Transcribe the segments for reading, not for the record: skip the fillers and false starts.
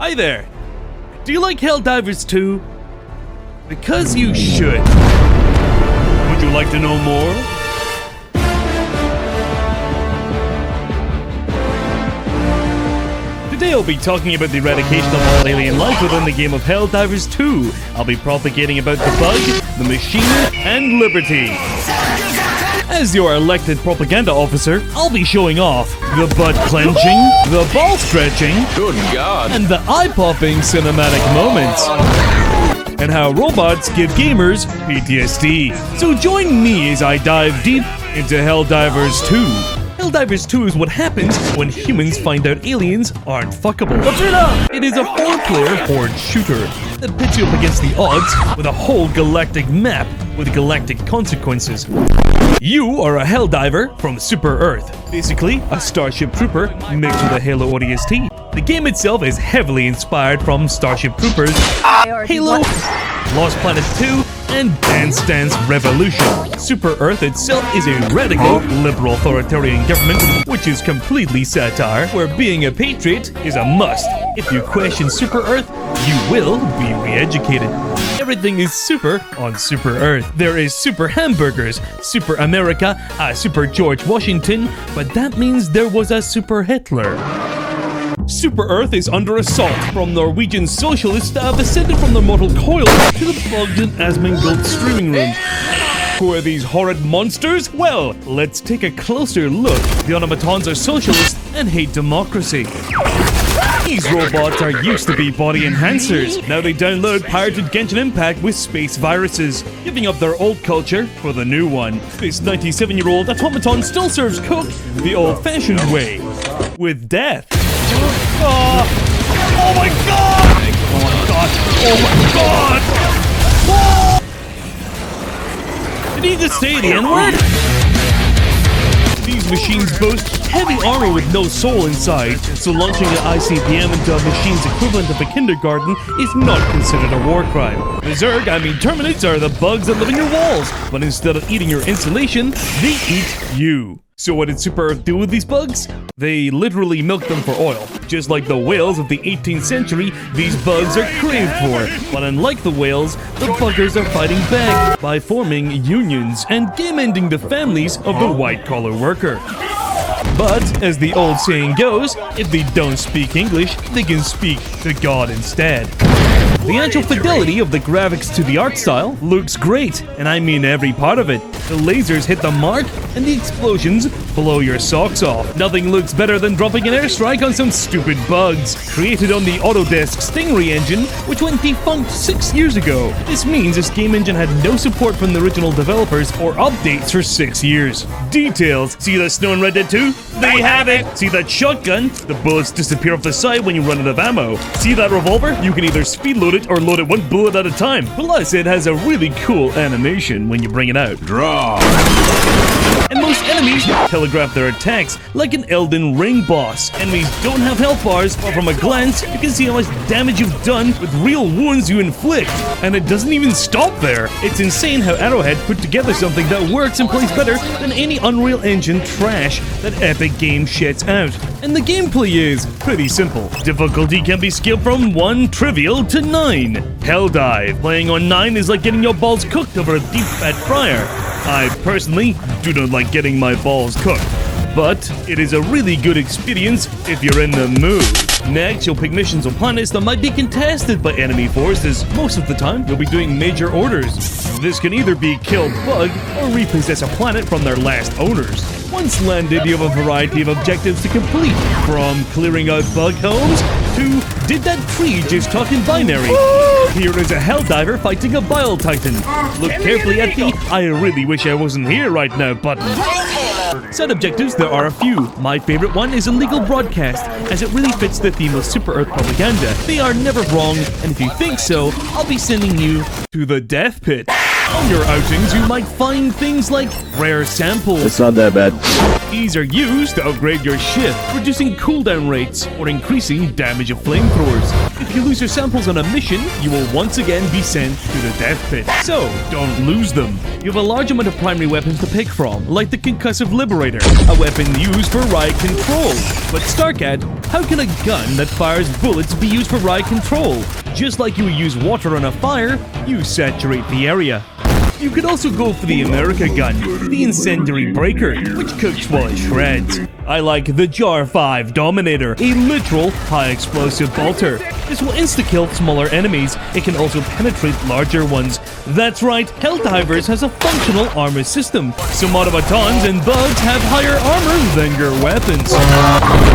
Hi there. Do you like Helldivers 2? Because you should. Would you like to know more? Today I'll be talking about the eradication of all alien life within the game of Helldivers 2. I'll be propagating about the bug, the machine, and liberty. As your elected propaganda officer, I'll be showing off the butt clenching, the ball stretching, Good God, and the eye-popping cinematic moments, and how robots give gamers PTSD. So join me as I dive deep into Helldivers 2. Helldivers 2 is what happens when humans find out aliens aren't fuckable. It is a 4-player horde shooter that pits you up against the odds with a whole galactic map with galactic consequences. You are a Helldiver from Super Earth, basically a Starship Trooper mixed with a Halo ODST. The game itself is heavily inspired from Starship Troopers, Halo, Lost Planet 2, and Dance Dance Revolution. Super Earth itself is a radical, liberal authoritarian government which is completely satire, where being a patriot is a must. If you question Super Earth, you will be re-educated. Everything is super on Super Earth. There is Super Hamburgers, Super America, a Super George Washington, but that means there was a Super Hitler. Super Earth is under assault from Norwegian socialists that have ascended from their mortal coil to the bugged and Asmongold streaming room. Who are these horrid monsters? Well, let's take a closer look. The automatons are socialists and hate democracy. These robots are used to be body enhancers. Now they download pirated Genshin Impact with space viruses, giving up their old culture for the new one. This 97-year-old automaton still serves Coke the old-fashioned way, with death. Oh my god! Oh my god! Oh my god! Whoa! Did he just say the N-word? These machines boast heavy armor with no soul inside, so launching an ICBM into a machine's equivalent of a kindergarten is not considered a war crime. The Zerg, Terminates, are the bugs that live in your walls, but instead of eating your insulation, they eat you. So what did Super Earth do with these bugs? They literally milked them for oil. Just like the whales of the 18th century, these bugs are craved for. But unlike the whales, the buggers are fighting back by forming unions and game-ending the families of the white-collar worker. But, as the old saying goes, if they don't speak English, they can speak to God instead. The actual fidelity of the graphics to the art style looks great, and I mean every part of it. The lasers hit the mark, and the explosions blow your socks off. Nothing looks better than dropping an airstrike on some stupid bugs. Created on the Autodesk Stingray engine, which went defunct 6 years ago. This means this game engine had no support from the original developers or updates for 6 years. Details. See the snow in Red Dead 2? They have it! See that shotgun? The bullets disappear off the side when you run out of ammo. See that revolver? You can either speed load it or load it 1 bullet at a time. Plus, it has a really cool animation when you bring it out. draw. And most enemies telegraph their attacks like an Elden Ring boss. Enemies don't have health bars, but from a glance, you can see how much damage you've done with real wounds you inflict. And it doesn't even stop there. It's insane how Arrowhead put together something that works and plays better than any Unreal Engine trash that Epic Games shits out. And the gameplay is pretty simple. Difficulty can be scaled from 1 trivial to 9. Helldive. Playing on 9 is like getting your balls cooked over a deep fat fryer. I personally do not like getting my balls cooked, but it is a really good experience if you're in the mood. Next, you'll pick missions on planets that might be contested by enemy forces. Most of the time, you'll be doing major orders. This can either be kill bug or repossess a planet from their last owners. Once landed, you have a variety of objectives to complete, from clearing out bug homes to did that tree just talk in binary? Here is a Helldiver fighting a Bile Titan. Look carefully at the I really wish I wasn't here right now button. Side objectives, there are a few. My favorite one is illegal broadcast, as it really fits the theme of Super Earth propaganda. They are never wrong, and if you think so, I'll be sending you to the death pit. On your outings, you might find things like rare samples. It's not that bad. These are used to upgrade your ship, reducing cooldown rates or increasing damage of flamethrowers. If you lose your samples on a mission, you will once again be sent to the death pit. So, don't lose them. You have a large amount of primary weapons to pick from, like the Concussive Liberator, a weapon used for riot control. But Starcat, how can a gun that fires bullets be used for riot control? Just like you use water on a fire, you saturate the area. You could also go for the America gun, the Incendiary Breaker, which cooks while it shreds. I like the Jar 5 Dominator, a literal high-explosive bolter. This will insta-kill smaller enemies. It can also penetrate larger ones. That's right, Helldivers has a functional armor system. Some automatons and bugs have higher armor than your weapons.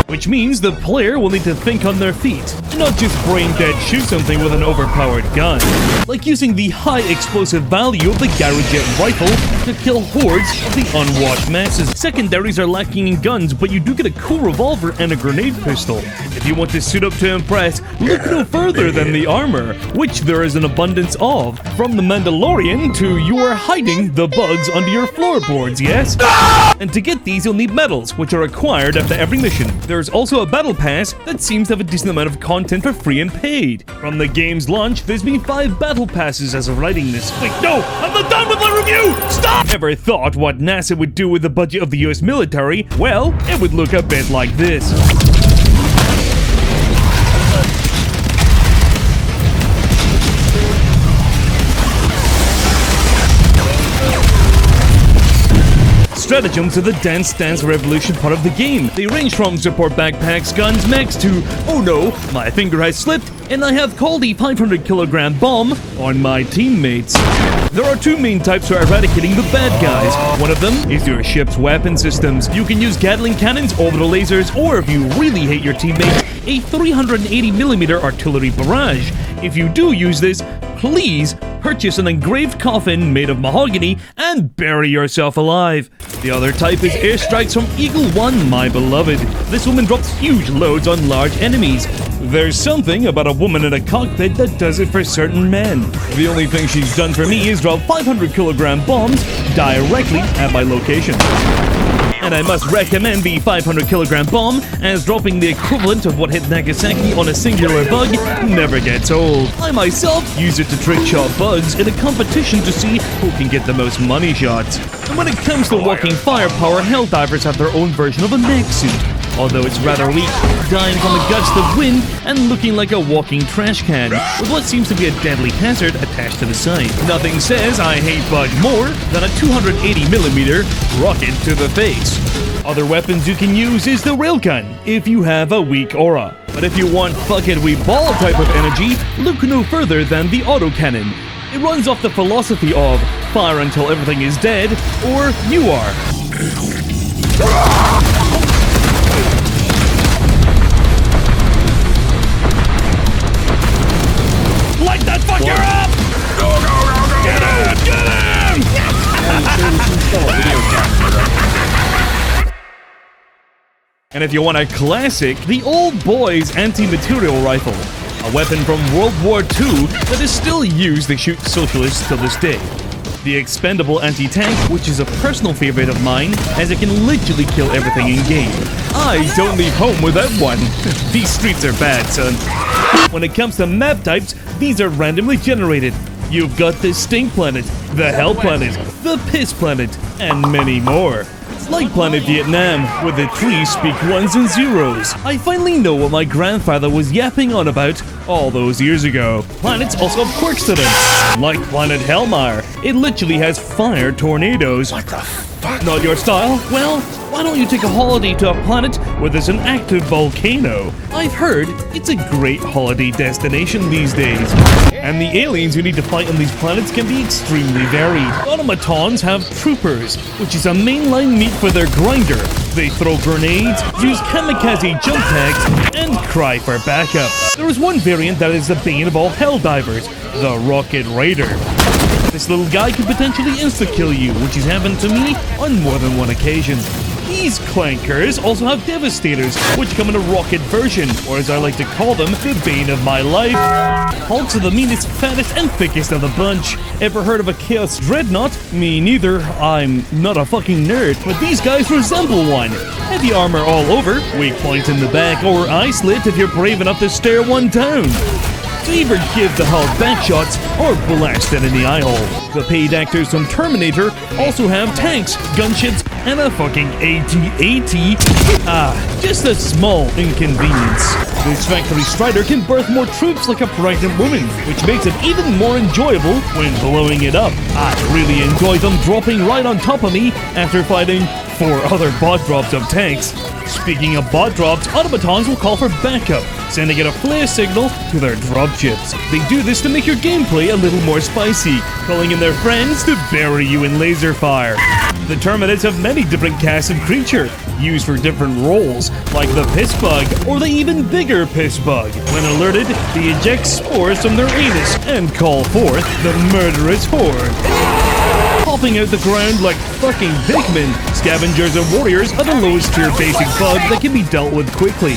Which means the player will need to think on their feet, not just brain-dead shoot something with an overpowered gun. Like using the high-explosive value of the Garrojet rifle to kill hordes of the unwashed masses. Secondaries are lacking in guns, but you do get a cool revolver and a grenade pistol. If you want to suit up to impress, look no further than the armor, which there is an abundance of. From the Mandalorian to you are hiding the bugs under your floorboards, yes? And to get these, you'll need medals, which are acquired after every mission. There's also a battle pass that seems to have a decent amount of content for free and paid. From the game's launch, there's been 5 battle passes as of writing this. Wait, no! I'm not done with my review! Stop! Ever thought what NASA would do with the budget of the US military? Well, it would look a bit like this. Stratagems are the Dance Dance Revolution part of the game. They range from support backpacks, guns, mechs to, oh no, my finger has slipped, and I have called the 500-kilogram bomb on my teammates. There are 2 main types for eradicating the bad guys. One of them is your ship's weapon systems. You can use Gatling cannons, orbital lasers, or if you really hate your teammates, a 380mm artillery barrage. If you do use this, please purchase an engraved coffin made of mahogany and bury yourself alive. The other type is airstrikes from Eagle 1, my beloved. This woman drops huge loads on large enemies. There's something about a woman in a cockpit that does it for certain men. The only thing she's done for me is drop 500-kilogram bombs directly at my location. And I must recommend the 500-kilogram bomb, as dropping the equivalent of what hit Nagasaki on a singular bug never gets old. I myself use it to trick shot bugs in a competition to see who can get the most money shots. And when it comes to walking firepower, Helldivers have their own version of a mech suit. Although it's rather weak, dying from a gust of wind and looking like a walking trash can, with what seems to be a deadly hazard attached to the side. Nothing says I hate bug more than a 280mm rocket to the face. Other weapons you can use is the railgun, if you have a weak aura. But if you want fuck it we ball type of energy, look no further than the autocannon. It runs off the philosophy of fire until everything is dead, or you are. Light that fucker up! Go, go, go, go! Get him! Get him! And if you want a classic, the old boys anti-material rifle, a weapon from World War II that is still used to shoot socialists till this day. The expendable anti-tank, which is a personal favorite of mine, as it can literally kill everything in game. I don't leave home without one. These streets are bad, son. When it comes to map types, these are randomly generated. You've got the Stink Planet, the Hell Planet, the Piss Planet, and many more. It's like Planet Vietnam, where the trees speak 1s and 0s. I finally know what my grandfather was yapping on about all those years ago. Planets also have quirks to them. Like Planet Hellmire, it literally has fire tornadoes. What the fuck? Not your style? Well, why don't you take a holiday to a planet where there's an active volcano? I've heard it's a great holiday destination these days. And the aliens you need to fight on these planets can be extremely varied. Automatons have troopers, which is a mainline meat for their grinder. They throw grenades, use kamikaze jump packs, and cry for backup. There is one variant that is the bane of all Helldivers, the Rocket Raider. This little guy could potentially insta-kill you, which has happened to me on more than one occasion. These clankers also have Devastators, which come in a rocket version, or as I like to call them, the bane of my life. Hulks are the meanest, fattest, and thickest of the bunch. Ever heard of a Chaos Dreadnought? Me neither. I'm not a fucking nerd, but these guys resemble one. Heavy armor all over, weak points in the back, or eye slit if you're brave enough to stare one down. So either give the Hulk backshots or blast it in the eye hole. The paid actors from Terminator also have tanks, gunships, and a fucking AT-AT. Just a small inconvenience. This factory strider can birth more troops like a pregnant woman, which makes it even more enjoyable when blowing it up. I really enjoy them dropping right on top of me after fighting 4 other bot drops of tanks. Speaking of bot drops, automatons will call for backup, sending in a flare signal to their dropships. They do this to make your gameplay a little more spicy, calling in their friends to bury you in laser fire. The Terminids have many different casts of creature, used for different roles, like the piss bug or the even bigger piss bug. When alerted, they eject spores from their anus and call forth the murderous horde. Popping out the ground like fucking pigmen, scavengers and warriors are the lowest tier basic bugs that can be dealt with quickly.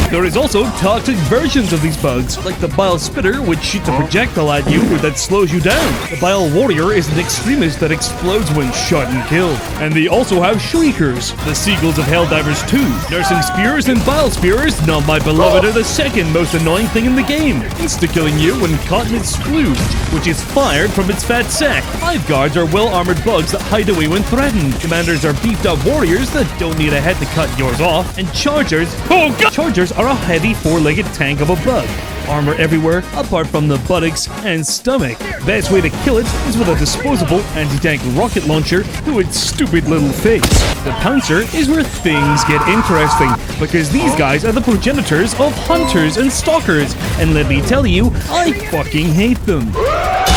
There is also toxic versions of these bugs, like the Bile Spitter, which shoots a projectile at you or that slows you down. The Bile Warrior is an extremist that explodes when shot and killed. And they also have Shriekers, the seagulls of Helldivers 2. Nursing Spears and Bile Spears, not my beloved, are the second most annoying thing in the game, insta-killing you when caught in its splooge, which is fired from its fat sack. Hive Guards are well-armored bugs that hide away when threatened. Commanders are beefed-up warriors that don't need a head to cut yours off. And Chargers, oh god! Chargers are a heavy 4-legged tank of a bug. Armor everywhere, apart from the buttocks and stomach. Best way to kill it is with a disposable anti-tank rocket launcher to its stupid little face. The Pouncer is where things get interesting, because these guys are the progenitors of hunters and stalkers, and let me tell you, I fucking hate them.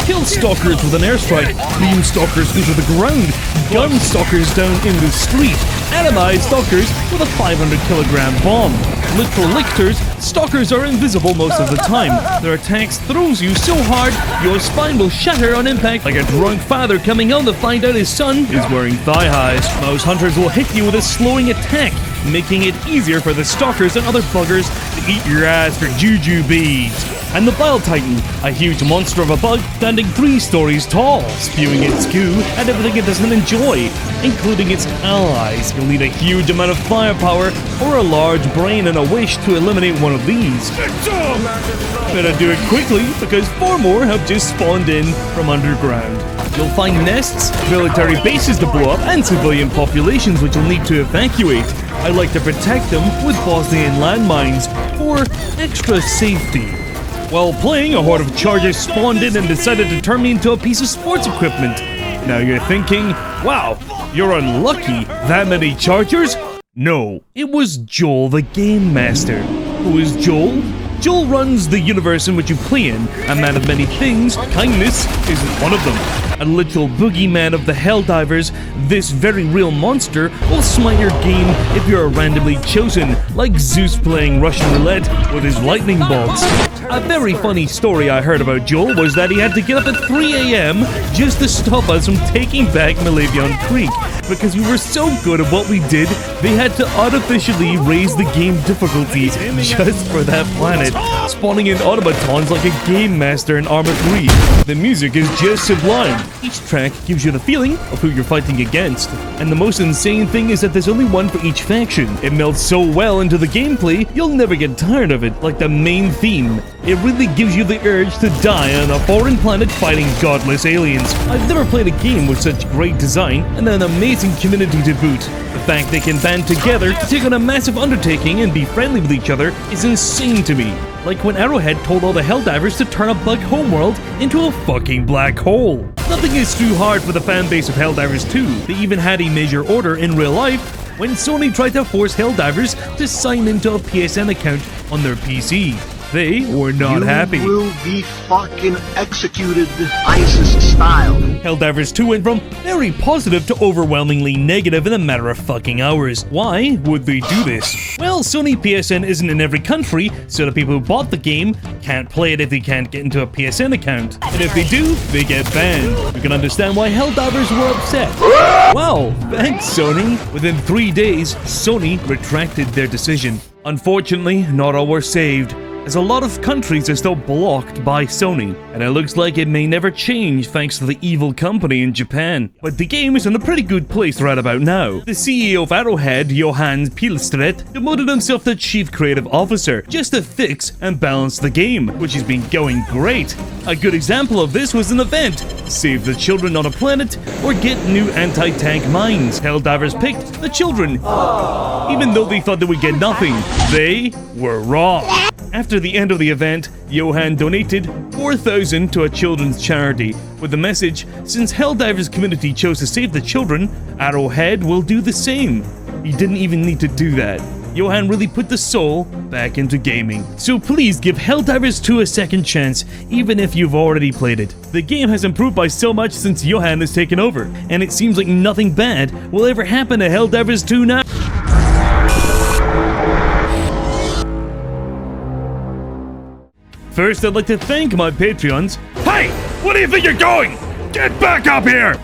Kill stalkers with an airstrike, beam stalkers into the ground, gun stalkers down in the street, atomize stalkers with a 500-kilogram bomb. Literal lictors, stalkers are invisible most of the time. Their attacks throws you so hard, your spine will shatter on impact like a drunk father coming home to find out his son is wearing thigh highs. Most hunters will hit you with a slowing attack, making it easier for the stalkers and other buggers to eat your ass for juju beads. And the Bile Titan, a huge monster of a bug standing 3 stories tall, spewing its goo at everything it doesn't enjoy, including its allies. You'll need a huge amount of firepower or a large brain and a wish to eliminate one of these. Better do it quickly, because 4 more have just spawned in from underground. You'll find nests, military bases to blow up, and civilian populations which you'll need to evacuate. I like to protect them with Bosnian landmines for extra safety. While playing, a horde of chargers spawned in and decided to turn me into a piece of sports equipment. Now you're thinking, wow, you're unlucky, that many chargers? No, it was Joel the Game Master. Who is Joel? Joel runs the universe in which you play in, a man of many things. Kindness isn't one of them. A literal boogeyman of the Helldivers, this very real monster will smite your game if you are randomly chosen, like Zeus playing Russian roulette with his lightning bolts. A very funny story I heard about Joel was that he had to get up at 3 a.m. just to stop us from taking back Malavion Creek. Because we were so good at what we did, they had to artificially raise the game difficulty just for that planet, spawning in automatons like a game master in Arma 3. The music is just sublime. Each track gives you the feeling of who you're fighting against. And the most insane thing is that there's only one for each faction. It melds so well into the gameplay, you'll never get tired of it, like the main theme. It really gives you the urge to die on a foreign planet fighting godless aliens. I've never played a game with such great design and an amazing community to boot. The fact they can band together to take on a massive undertaking and be friendly with each other is insane to me. Like when Arrowhead told all the Helldivers to turn a bug homeworld into a fucking black hole. Nothing is too hard for the fanbase of Helldivers 2. They even had a major order in real life when Sony tried to force Helldivers to sign into a PSN account on their PC. They were not happy. You will be fucking executed ISIS style. Helldivers 2 went from very positive to overwhelmingly negative in a matter of fucking hours. Why would they do this? Well, Sony PSN isn't in every country, so the people who bought the game can't play it if they can't get into a PSN account. And if they do, they get banned. You can understand why Helldivers were upset. Wow, thanks Sony. Within 3 days, Sony retracted their decision. Unfortunately, not all were saved, as a lot of countries are still blocked by Sony, and it looks like it may never change thanks to the evil company in Japan. But the game is in a pretty good place right about now. The CEO of Arrowhead, 𝗖𝗵𝗲𝗀𝗀𝗀𝗀, demoted himself to Chief Creative Officer, just to fix and balance the game, which has been going great. A good example of this was an event, Save the Children on a Planet, or Get New Anti-Tank Mines. Helldivers picked the children, even though they thought they would get nothing. They were wrong. After the end of the event, Johan donated $4,000 to a children's charity with the message, since Helldivers community chose to save the children, Arrowhead will do the same. He didn't even need to do that. Johan really put the soul back into gaming. So please give Helldivers 2 a second chance, even if you've already played it. The game has improved by so much since Johan has taken over, and it seems like nothing bad will ever happen to Helldivers 2 now. First, I'd like to thank my Patreons. Hey! What do you think you're going? Get back up here!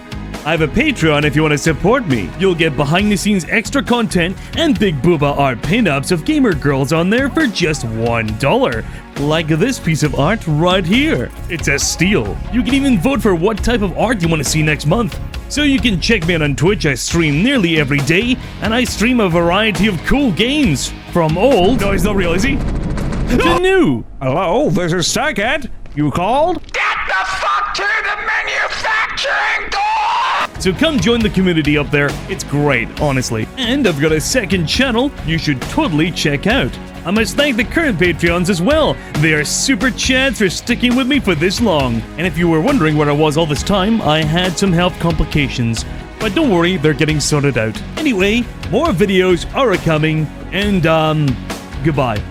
I have a Patreon if you want to support me. You'll get behind-the-scenes extra content and big booba art pin-ups of gamer girls on there for just $1. Like this piece of art right here. It's a steal. You can even vote for what type of art you want to see next month. So you can check me out on Twitch. I stream nearly every day, and I stream a variety of cool games. From old... No, he's not real, is he? To new. Hello, this is Starcat. You called? Get the fuck to the manufacturing door! So come join the community up there. It's great, honestly. And I've got a second channel you should totally check out. I must thank the current Patreons as well. They are super chads for sticking with me for this long. And if you were wondering where I was all this time, I had some health complications. But don't worry, they're getting sorted out. Anyway, more videos are coming, and goodbye.